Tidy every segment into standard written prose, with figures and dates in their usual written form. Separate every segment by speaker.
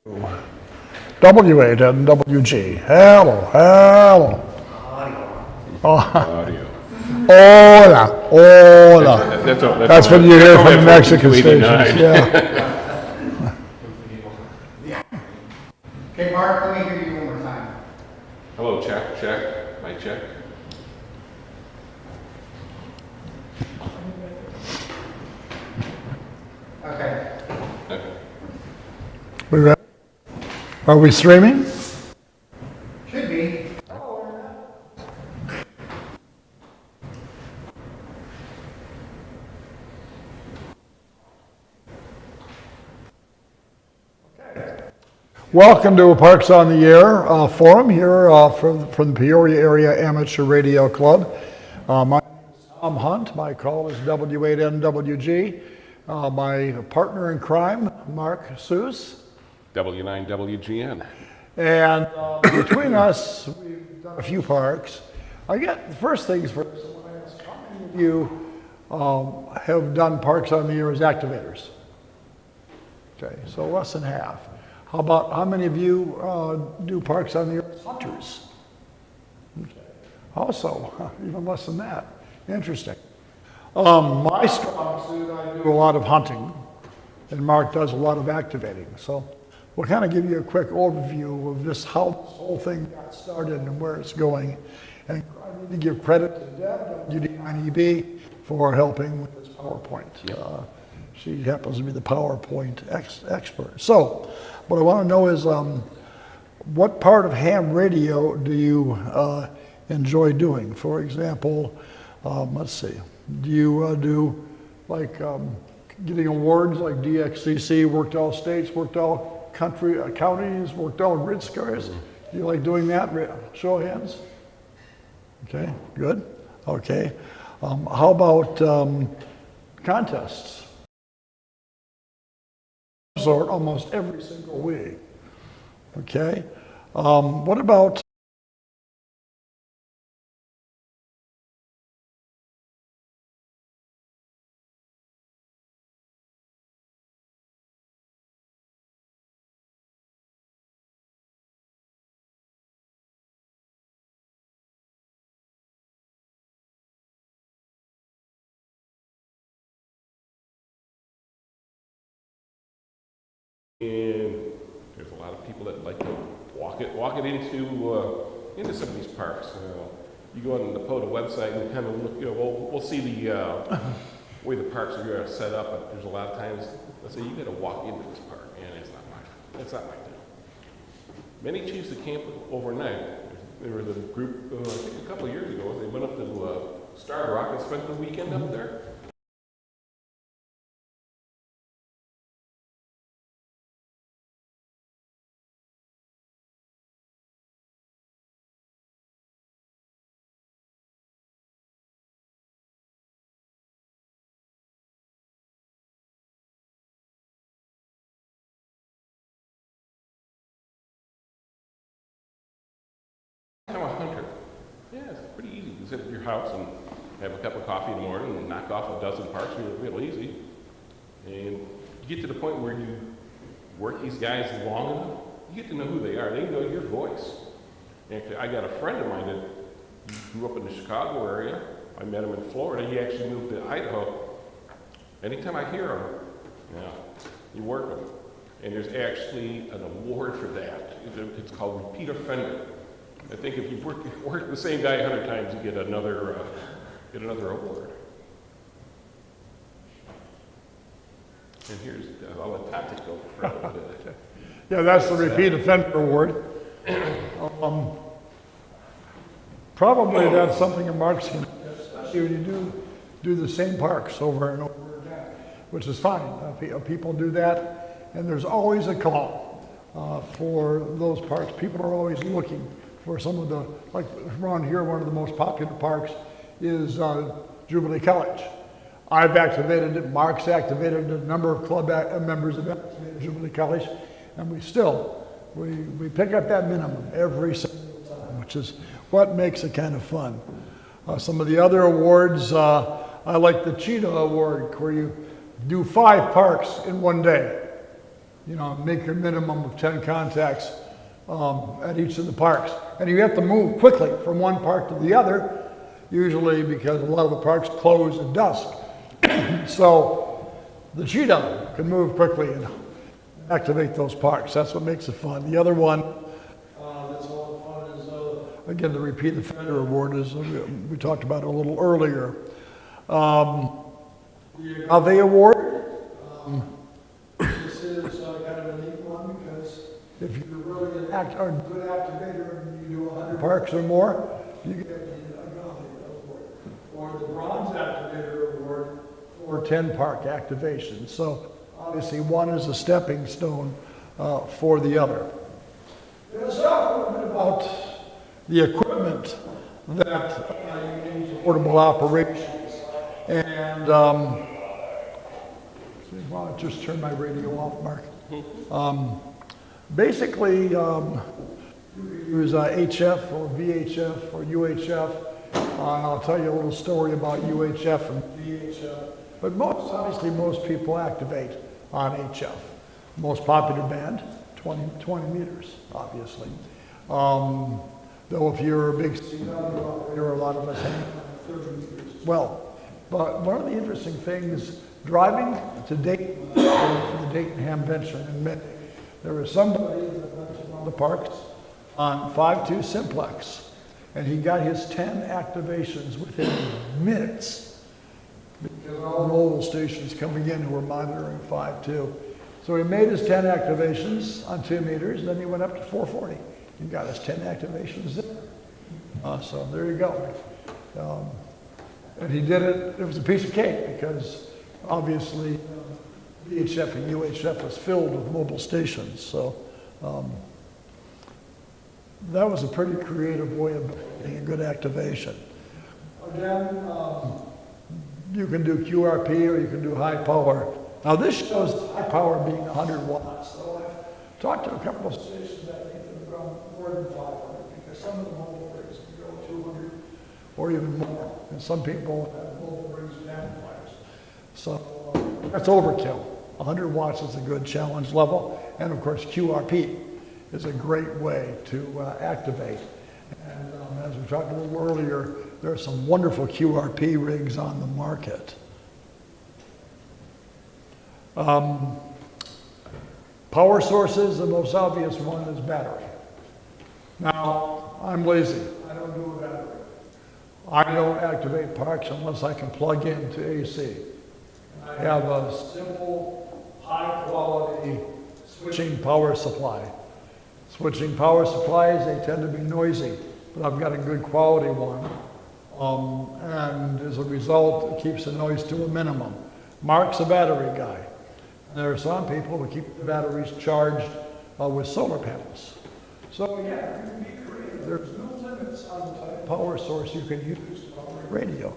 Speaker 1: W8 and WG. Hello, hello.
Speaker 2: Audio.
Speaker 1: Hola, hola. That's what you hear from the Mexican stations. Yeah.
Speaker 3: Okay, Mark, let me hear you one more time.
Speaker 2: Hello, check, check, mic check.
Speaker 3: Okay.
Speaker 2: Okay.
Speaker 1: We ready? Are we streaming?
Speaker 3: Should be.
Speaker 1: Welcome to Parks on the Air forum here from the Peoria Area Amateur Radio Club. My name is Tom Hunt. My call is W8NWG. My partner in crime, Mark Seuss.
Speaker 2: W9WGN.
Speaker 1: And between us, we've done a few parks. I get the first things first. I want to ask how many of you have done Parks on the Air as activators? Okay, so less than half. How many of you do Parks on the Air as hunters? Okay. Also, even less than that. Interesting. My strong suit, I do a lot of hunting, and Mark does a lot of activating. So we'll kind of give you a quick overview of just how this whole thing got started and where it's going. And I need to give credit to Deb, UD9EB, for helping with this PowerPoint.
Speaker 2: Yep.
Speaker 1: She happens to be the PowerPoint expert. So what I want to know is what part of ham radio do you enjoy doing? For example, let's see, do you do like getting awards like DXCC, worked all states, worked all counties, worked all grid scores? Do you like doing that? Show of hands. Okay, good. Okay. How about contests? Sort almost every single week. Okay. What about
Speaker 2: And there's a lot of people that like to walk it into some of these parks. You go on the POTA website and kind of look, we'll see the way the parks are set up, but there's a lot of times, let's say you got to walk into this park, and it's not my thing. Many choose to camp overnight. There was a group, I think a couple of years ago, they went up to Star Rock and spent the weekend up there. I'm a hunter. Yeah, it's pretty easy. You sit at your house and have a cup of coffee in the morning and knock off a dozen parks real easy. And you get to the point where you work these guys long enough, you get to know who they are. They know your voice. Actually, I got a friend of mine that grew up in the Chicago area. I met him in Florida. He actually moved to Idaho. Anytime I hear him, yeah, you work with him. And there's actually an award for that. It's called Repeat Offender. I think if you work the same guy 100 times, you get another award. And here's, I'll let Pat take over for a little bit.
Speaker 1: Yeah, that's the Repeat Offender Award. Probably that's something that Mark's can, especially when you do the same parks over and over again, which is fine. People do that, and there's always a call for those parks. People are always looking for some of the, like around here, one of the most popular parks is Jubilee College. I've activated it, Mark's activated it, a number of club members have activated Jubilee College, and we pick up that minimum every single time, which is what makes it kind of fun. Some of the other awards, I like the Cheetah Award, where you do 5 parks in one day. you know, make your minimum of 10 contacts at each of the parks. And you have to move quickly from one park to the other, usually because a lot of the parks close at dusk. So the cheetah can move quickly and activate those parks. That's what makes it fun. The other one that's a lot of fun is, again, the Repeat Offender Award, is we talked about it a little earlier. The Agave Award, this is kind of a neat one because if you're really a good activator and you do 100 parks or more, you get the Agave Award. Or the Bronze Activator Award for 10 park activations. So obviously one is a stepping stone for the other. Let's talk a little bit about the equipment that you need for portable operations. And well, I just turned my radio off, Mark. Basically, you use HF or VHF or UHF. I'll tell you a little story about UHF and VHF. But obviously most people activate on HF. Most popular band, 20 meters, obviously. Though if you're a big CW operator, a lot of us hang on 30 meters as well. But one of the interesting things, driving to Dayton, for the Dayton Hamvention in May, there was somebody that went to one of the parks on 5.2 simplex, and he got his 10 activations within minutes, because all the mobile stations coming in who were monitoring 5.2. So he made his 10 activations on 2 meters, then he went up to 440. He got his 10 activations there. So there you go. And he did it, it was a piece of cake, because obviously VHF and UHF was filled with mobile stations. So that was a pretty creative way of getting a good activation. Again, you can do QRP or you can do high power. Now this shows high power being 100 watts. So I've talked to a couple of stations that think they've gone more than 500, because some of the mobile rigs can go 200 or even more. And some people have mobile rigs and amplifiers. So that's overkill. 100 watts is a good challenge level. And of course QRP is a great way to activate. And as we talked a little earlier, there are some wonderful QRP rigs on the market. Power sources, the most obvious one is battery. Now, I'm lazy. I don't do a battery. I don't activate parks unless I can plug into AC. I have a simple, high-quality switching power supply. Switching power supplies, they tend to be noisy, but I've got a good quality one. And as a result, it keeps the noise to a minimum. Mark's a battery guy. There are some people who keep the batteries charged with solar panels. So yeah, you can be creative. There's no limits on the type of power source you can use to power a radio,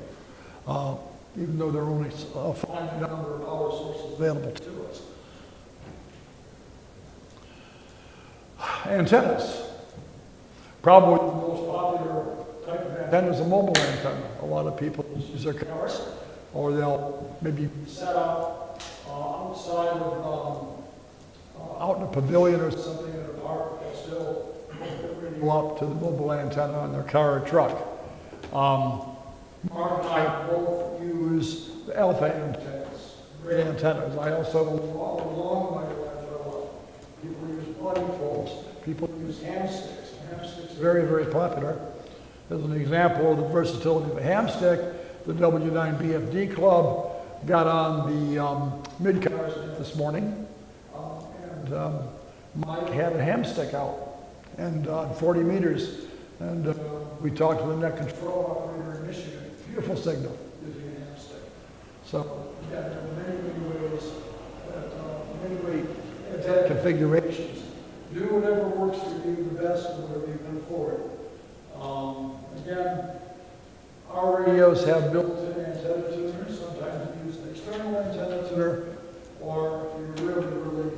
Speaker 1: even though there are only a finite number of power sources available to us. Antennas. Probably the most popular type of antenna is a mobile antenna. A lot of people use their cars, or they'll maybe set up outside of, out in a pavilion or something in a park. They'll still radio up to the mobile antenna on their car or truck. Mark and I both use the alpha antennas, great antennas. I also all along my life, people use body poles. People use ham sticks. Ham sticks are very, very popular. As an example of the versatility of a ham stick, the W9BFD Club got on the mid-cars this morning, and Mike had a ham stick out, and 40 meters, and we talked to the net control operator in Michigan. Beautiful signal using a ham stick. So yeah, there are many, many ways, many antenna configurations. Do whatever works for you the best and whatever you can afford. Again, our radios have built-in antenna tuners. Sometimes we use an external antenna tuner, or if you're really, really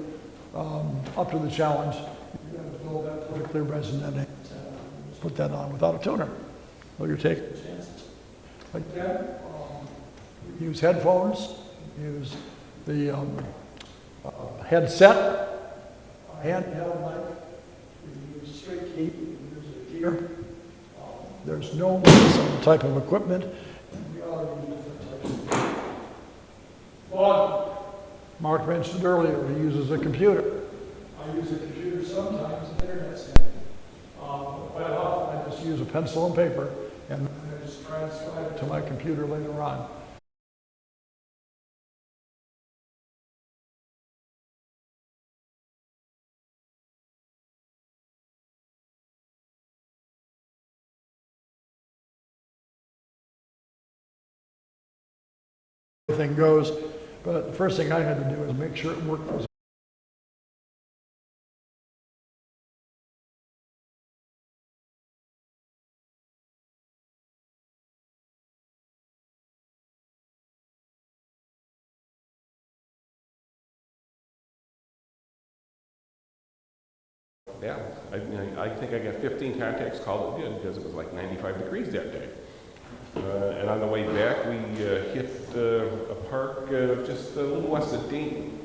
Speaker 1: up to the challenge, you're going to build that perfectly resonant antenna. Put that on without a tuner. So you're taking chances. Again, use headphones, use the headset. handheld mic. We use straight key, we use a gear. There's no some type of equipment. And we all use different types of Well, Mark mentioned earlier, he uses a computer. I use a computer sometimes, the internet's handy. Quite often I just use a pencil and paper and I just transcribe it to my computer later on. Everything goes, but the first thing I had to do is make sure it worked.
Speaker 2: Yeah, I think I got 15 contacts, called it good because it was like 95 degrees that day. And on the way back, we hit a park just a little west of Dayton.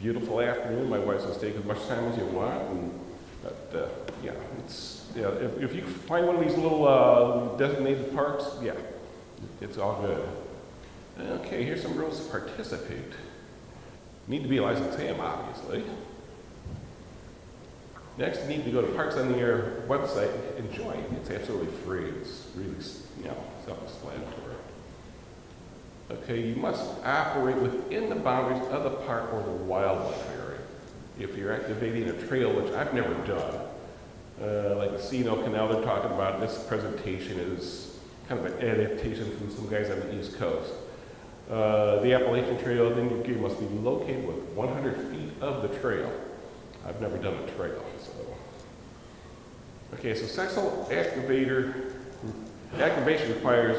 Speaker 2: Beautiful afternoon. My wife says, take as much time as you want. But yeah, if you find one of these little designated parks, yeah, it's all good. Okay, here's some rules to participate. Need to be a licensed ham, obviously. Next, you need to go to Parks on the Air website and join. It's absolutely free. It's really, self-explanatory. Okay, you must operate within the boundaries of the park or the wildlife area. If you're activating a trail, which I've never done, like the C&O Canal they're talking about, this presentation is kind of an adaptation from some guys on the East Coast. The Appalachian Trail, then your gear must be located within 100 feet of the trail. I've never done a trail, so. Okay, so successful activation requires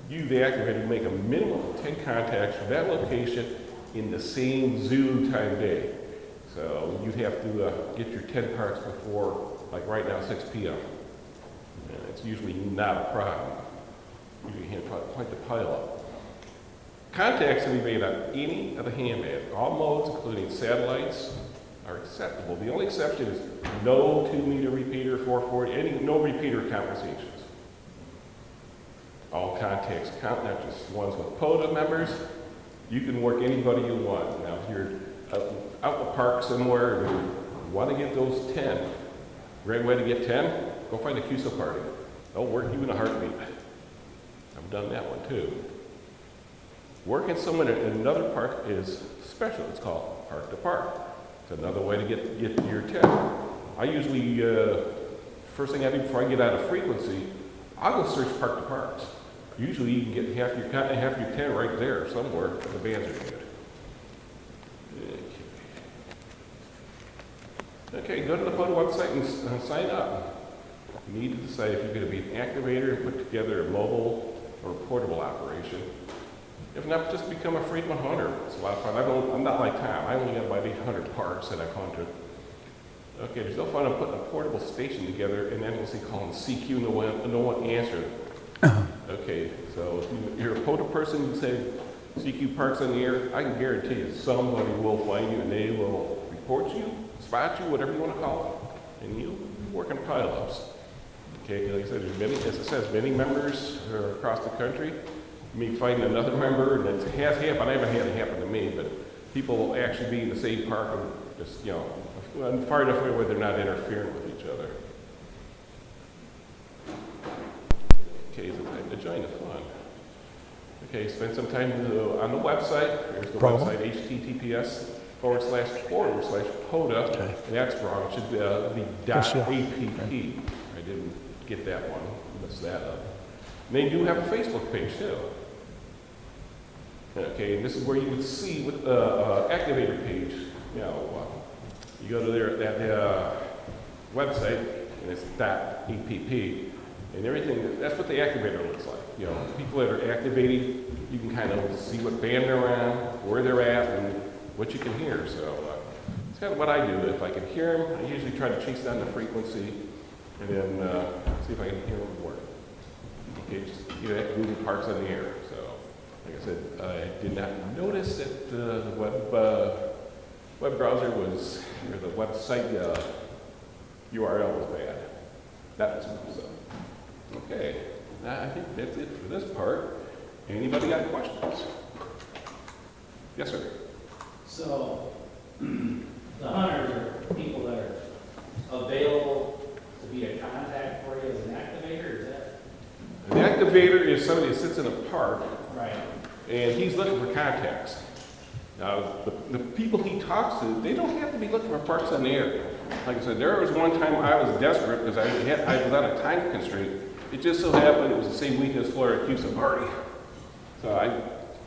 Speaker 2: you, the activator, to make a minimum of 10 contacts from that location in the same Zoom time day. So you'd have to get your 10 parks before, like right now, 6 p.m. And it's usually not a problem. Usually you can't point the pile up. Contacts can be made on any of the ham bands. All modes, including satellites, are acceptable. The only exception is no 2-meter repeater, 440, no repeater conversations. All contacts count, not just ones with POTA members. You can work anybody you want. Now, if you're out in the park somewhere and you want to get those 10, great way to get 10, go find a CUSO party. They'll work you in a heartbeat. I've done that one too. Working someone in another park is special. It's called park to park. It's another way to get to your 10. I usually, first thing I do before I get out of frequency, I'll go search park to parks. Usually you can get half your 10 right there somewhere if the bands are good. Okay, go to the POTA website and sign up. You need to decide if you're going to be an activator and put together a mobile or portable operation. If not, just become a frequent hunter. It's a lot of fun. I'm not like Tom. I only got about 800 parks that I've hunted. Okay, there's no fun in putting a portable station together and endlessly calling CQ and no one answered. Okay, so if you're a POTA person, you say CQ Parks on the Air, I can guarantee you somebody will find you and they will report you, spot you, whatever you want to call it, and you'll be working pile-ups. Okay, like I said, there's many, as it says, many members across the country. Me finding another member, and it has happened. I haven't had it happen to me, but people will actually be in the same park and just, far enough away where they're not interfering with each other. Okay, so time to join the fun. Okay, spend some time on the website. Here's the website, https://POTA, and that's wrong. It should be .app. I didn't get that one. Messed that up. And they do have a Facebook page too. Okay, and this is where you would see with the activator page. You go to that website, and it's .app, and everything. That's what the activator looks like. People that are activating, you can kind of see what band they're on, where they're at, and what you can hear. So it's kind of what I do. If I can hear them, I usually try to chase down the frequency, and then see if I can hear them work. Okay, just Google Parks on the Air. So, like I said, I did not notice that the web web browser was, or the website URL was bad. That was messed up. Okay, I think that's it for this part. Anybody got questions? Yes, sir.
Speaker 4: So, the hunters are people that are available to be a contact for you as an activator, is that?
Speaker 2: An activator is somebody that sits in a park
Speaker 4: Right.
Speaker 2: and he's looking for contacts. Now, the people he talks to, they don't have to be looking for parks on the area. Like I said, there was one time I was desperate because I was on a time constraint. It just so happened it was the same week as Florida Cusa party. So I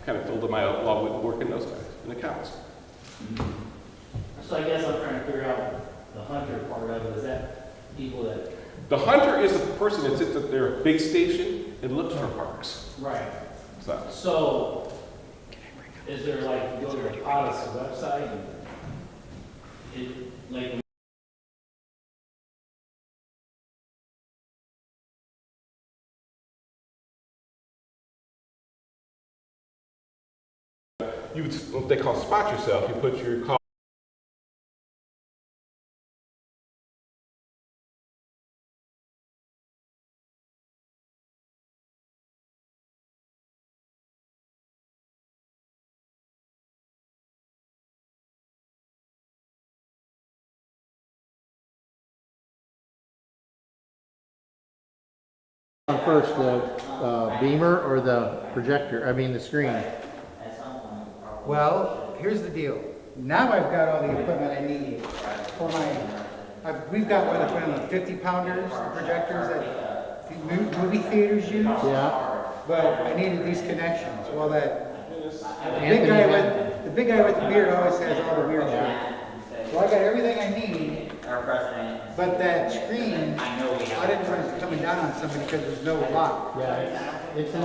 Speaker 2: kind of filled my outlaw with working those guys in accounts.
Speaker 4: So I guess I'm trying to figure out the hunter part of it. Is that people that?
Speaker 2: The hunter is the person that sits at their base station and looks for parks.
Speaker 4: Right.
Speaker 2: So,
Speaker 4: Is there like, you go to the POTA's website and it, like,
Speaker 2: you would, what they call spot yourself. You put your call.
Speaker 5: First, the beamer or the projector, I mean the screen?
Speaker 3: Well, here's the deal. Now I've got all the equipment I need for we've got one of the 50 pounders, the projectors that the movie theaters use.
Speaker 5: Yeah.
Speaker 3: But I needed these connections. Well, the
Speaker 5: Anthony,
Speaker 3: big guy with the beard always has all the weird shit. Well, I got everything I need, but that screen, I didn't want it coming down on somebody because there's no lock.
Speaker 5: yeah, it's an